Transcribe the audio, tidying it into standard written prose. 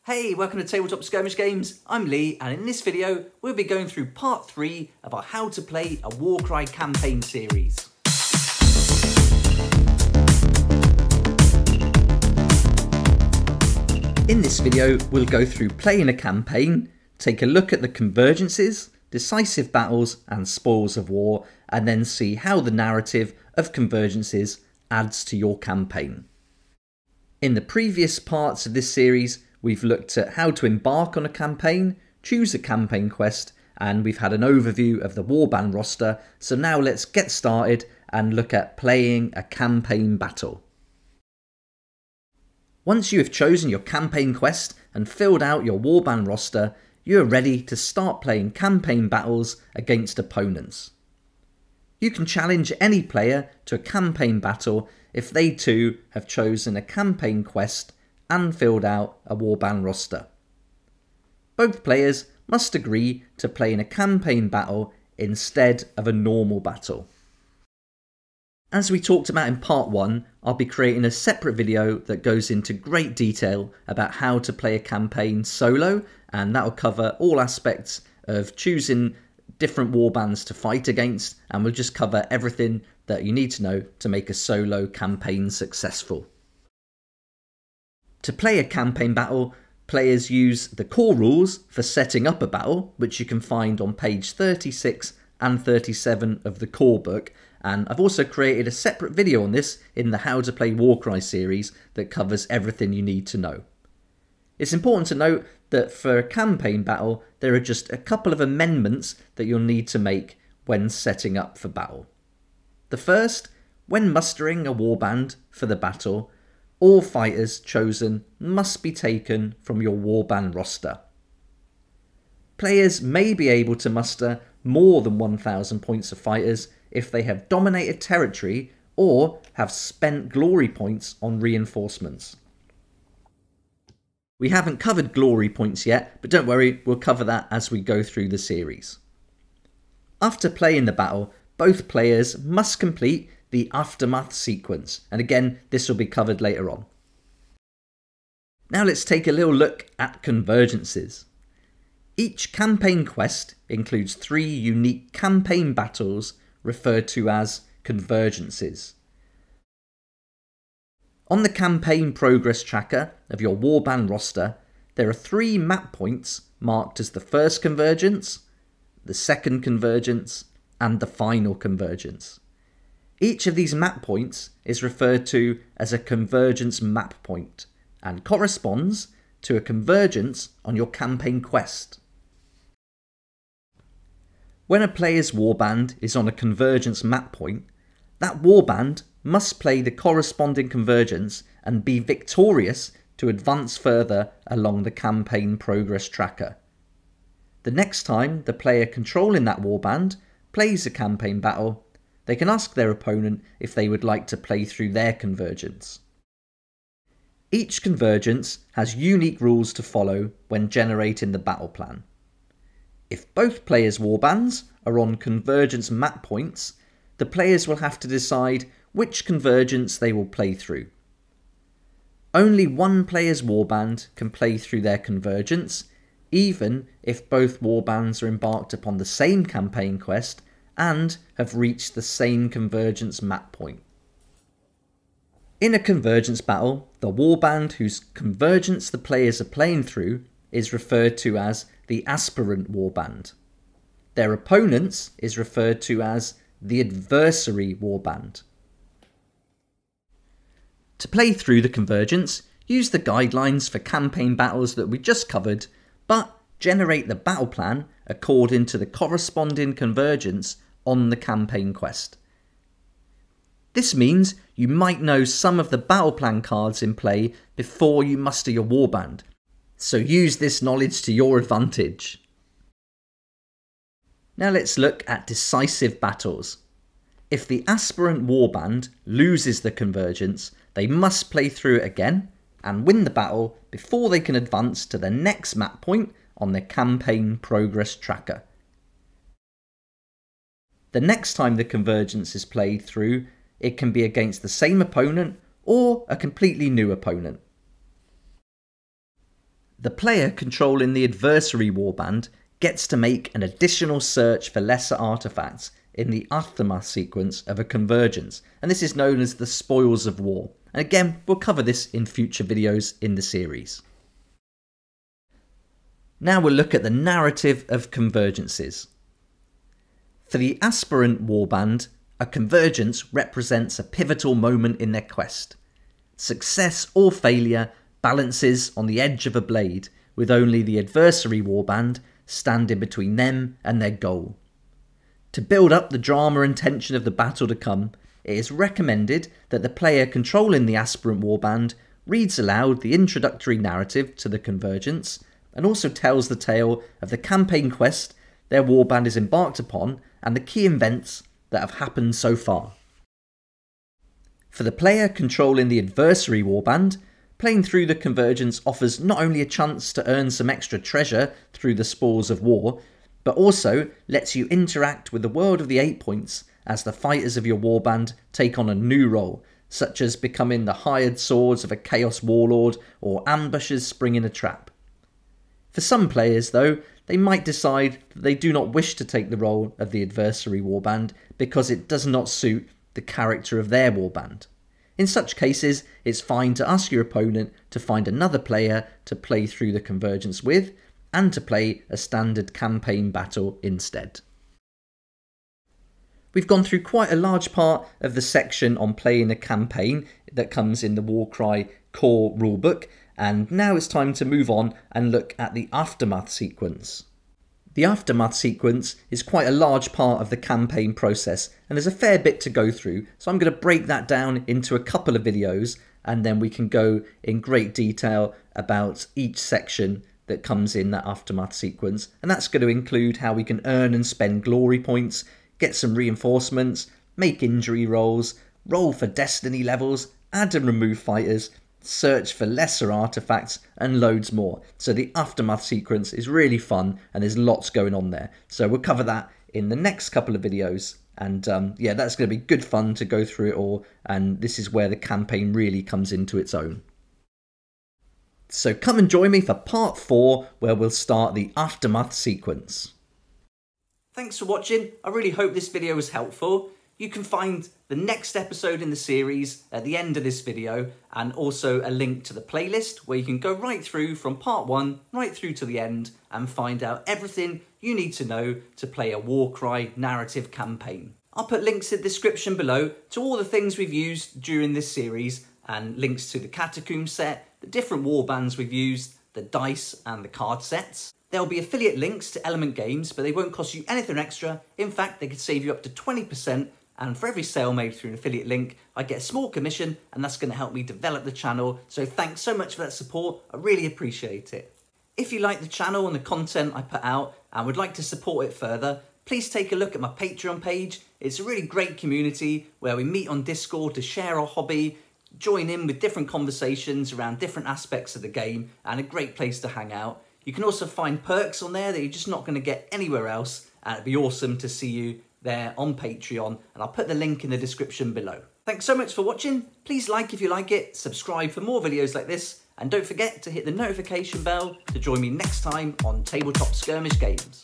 Hey, welcome to Tabletop Skirmish Games. I'm Lee, and in this video, we'll be going through part 3 of our How to Play a Warcry campaign series. In this video, we'll go through playing a campaign, take a look at the convergences, decisive battles, and spoils of war, and then see how the narrative of convergences adds to your campaign. In the previous parts of this series, we've looked at how to embark on a campaign, choose a campaign quest, and we've had an overview of the warband roster, so now let's get started and look at playing a campaign battle. Once you have chosen your campaign quest and filled out your warband roster, you are ready to start playing campaign battles against opponents. You can challenge any player to a campaign battle if they too have chosen a campaign quest and filled out a warband roster. Both players must agree to play in a campaign battle instead of a normal battle. As we talked about in part 1, I'll be creating a separate video that goes into great detail about how to play a campaign solo, and that will cover all aspects of choosing different warbands to fight against, and we'll just cover everything that you need to know to make a solo campaign successful. To play a campaign battle, players use the core rules for setting up a battle, which you can find on page 36 and 37 of the core book, and I've also created a separate video on this in the How to Play Warcry series that covers everything you need to know. It's important to note that for a campaign battle, there are just a couple of amendments that you'll need to make when setting up for battle. The first, when mustering a warband for the battle, all fighters chosen must be taken from your warband roster. Players may be able to muster more than 1,000 points of fighters if they have dominated territory or have spent glory points on reinforcements. We haven't covered glory points yet, but don't worry, we'll cover that as we go through the series. After playing the battle, both players must complete the aftermath sequence, and again, this will be covered later on. Now let's take a little look at convergences. Each campaign quest includes 3 unique campaign battles referred to as convergences. On the campaign progress tracker of your warband roster, there are 3 map points marked as the first convergence, the second convergence, and the final convergence. Each of these map points is referred to as a convergence map point and corresponds to a convergence on your campaign quest. When a player's warband is on a convergence map point, that warband must play the corresponding convergence and be victorious to advance further along the campaign progress tracker. The next time the player controlling that warband plays a campaign battle, they can ask their opponent if they would like to play through their convergence. Each convergence has unique rules to follow when generating the battle plan. If both players' warbands are on convergence map points, the players will have to decide which convergence they will play through. Only one player's warband can play through their convergence, even if both warbands are embarked upon the same campaign quest and have reached the same convergence map point. In a convergence battle, the warband whose convergence the players are playing through is referred to as the ASPIRANT warband. Their opponent's is referred to as the ADVERSARY warband. To play through the convergence, use the guidelines for campaign battles that we just covered, but generate the battle plan according to the corresponding convergence on the campaign quest. This means you might know some of the battle plan cards in play before you muster your warband, so use this knowledge to your advantage. Now let's look at decisive battles. If the aspirant warband loses the convergence, they must play through it again and win the battle before they can advance to the next map point on their campaign progress tracker. The next time the convergence is played through, it can be against the same opponent or a completely new opponent. The player controlling the adversary warband gets to make an additional search for lesser artifacts in the aftermath sequence of a convergence, and this is known as the Spoils of War. And again, we'll cover this in future videos in the series. Now we'll look at the narrative of convergences. For the aspirant warband, a convergence represents a pivotal moment in their quest. Success or failure balances on the edge of a blade, with only the adversary warband standing between them and their goal. To build up the drama and tension of the battle to come, it is recommended that the player controlling the aspirant warband reads aloud the introductory narrative to the convergence, and also tells the tale of the campaign quest their warband is embarked upon and the key events that have happened so far. For the player controlling the adversary warband, playing through the convergence offers not only a chance to earn some extra treasure through the Spoils of War, but also lets you interact with the world of the 8 points as the fighters of your warband take on a new role, such as becoming the hired swords of a chaos warlord or ambushes springing a trap. For some players though, they might decide that they do not wish to take the role of the adversary warband because it does not suit the character of their warband. In such cases, it's fine to ask your opponent to find another player to play through the convergence with, and to play a standard campaign battle instead. We've gone through quite a large part of the section on playing a campaign that comes in the Warcry core rulebook, and now it's time to move on and look at the aftermath sequence. The aftermath sequence is quite a large part of the campaign process, and there's a fair bit to go through, so I'm going to break that down into a couple of videos, and then we can go in great detail about each section that comes in that aftermath sequence, and that's going to include how we can earn and spend glory points, get some reinforcements, make injury rolls, roll for destiny levels, add and remove fighters, search for lesser artifacts, and loads more. So the aftermath sequence is really fun and there's lots going on there. So we'll cover that in the next couple of videos, and yeah, that's going to be good fun to go through it all, and this is where the campaign really comes into its own. So come and join me for part 4, where we'll start the aftermath sequence. Thanks for watching. I really hope this video was helpful. You can find the next episode in the series at the end of this video, and also a link to the playlist where you can go right through from part 1 right through to the end and find out everything you need to know to play a Warcry narrative campaign. I'll put links in the description below to all the things we've used during this series, and links to the Catacombs set, the different warbands we've used, the dice and the card sets. There will be affiliate links to Element Games, but they won't cost you anything extra. In fact, they could save you up to 20%, and for every sale made through an affiliate link, I get a small commission, and that's going to help me develop the channel. So thanks so much for that support. I really appreciate it. If you like the channel and the content I put out and would like to support it further, please take a look at my Patreon page. It's a really great community where we meet on Discord to share our hobby, join in with different conversations around different aspects of the game, and a great place to hang out. You can also find perks on there that you're just not going to get anywhere else, and it'd be awesome to see you there on Patreon, and I'll put the link in the description below. Thanks so much for watching. Please like if you like it, subscribe for more videos like this, and don't forget to hit the notification bell to join me next time on Tabletop Skirmish Games.